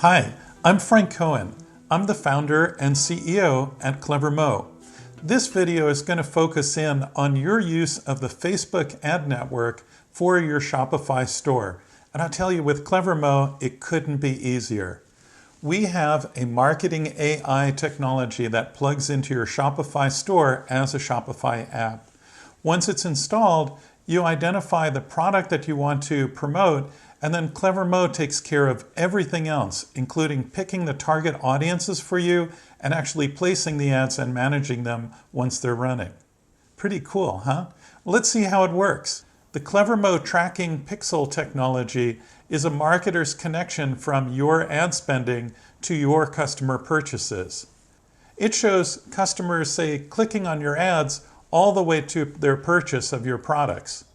Hi, I'm Frank Cohen. I'm the founder and CEO at Clever Moe. This video is going to focus in on your use of the Facebook ad network for your Shopify store. And I'll tell you, with Clever Moe, it couldn't be easier. We have a marketing AI technology that plugs into your Shopify store as a Shopify app. Once it's installed, you identify the product that you want to promote, and then Clever Moe takes care of everything else, including picking the target audiences for you and actually placing the ads and managing them once they're running. Pretty cool, huh? Let's see how it works. The Clever Moe tracking pixel technology is a marketer's connection from your ad spending to your customer purchases. It shows customers, say, clicking on your ads all the way to their purchase of your products.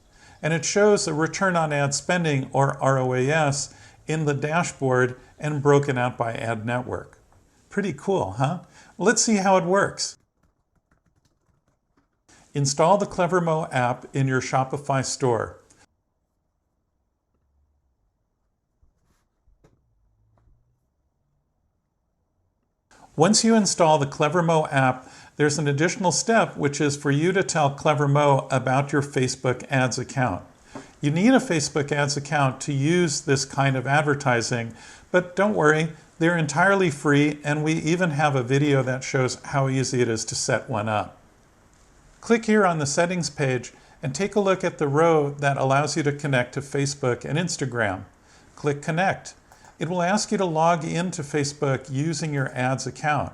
And it shows a return on ad spending, or ROAS, in the dashboard and broken out by ad network. Pretty cool, huh? Let's see how it works. Install the Clever Moe app in your Shopify store. Once you install the Clever Moe app, there's an additional step, which is for you to tell Clever Moe about your Facebook ads account. You need a Facebook ads account to use this kind of advertising, but don't worry, they're entirely free, and we even have a video that shows how easy it is to set one up. Click here on the settings page and take a look at the row that allows you to connect to Facebook and Instagram. Click Connect. It will ask you to log into Facebook using your ads account.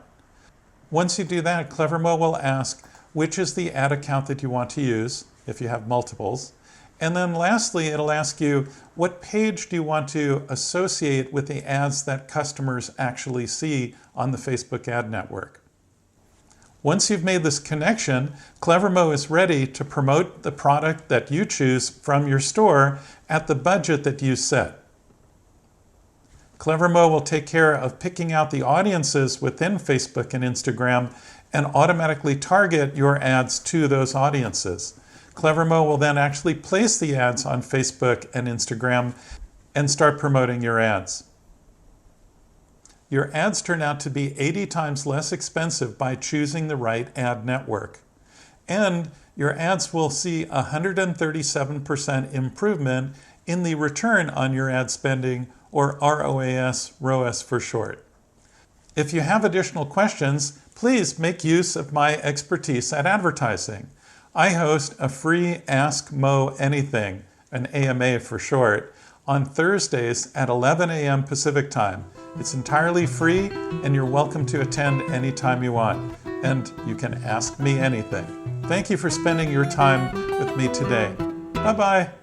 Once you do that, Clever Moe will ask which is the ad account that you want to use, if you have multiples. And then lastly, it'll ask you what page do you want to associate with the ads that customers actually see on the Facebook ad network. Once you've made this connection, Clever Moe is ready to promote the product that you choose from your store at the budget that you set. Clever Moe will take care of picking out the audiences within Facebook and Instagram and automatically target your ads to those audiences. Clever Moe will then actually place the ads on Facebook and Instagram and start promoting your ads. Your ads turn out to be 80 times less expensive by choosing the right ad network. And your ads will see 137% improvement in the return on your ad spending, or ROAS for short. If you have additional questions, please make use of my expertise at advertising. I host a free Ask Moe Anything, an AMA for short, on Thursdays at 11 a.m. Pacific time. It's entirely free, and you're welcome to attend anytime you want. And you can ask me anything. Thank you for spending your time with me today. Bye-bye.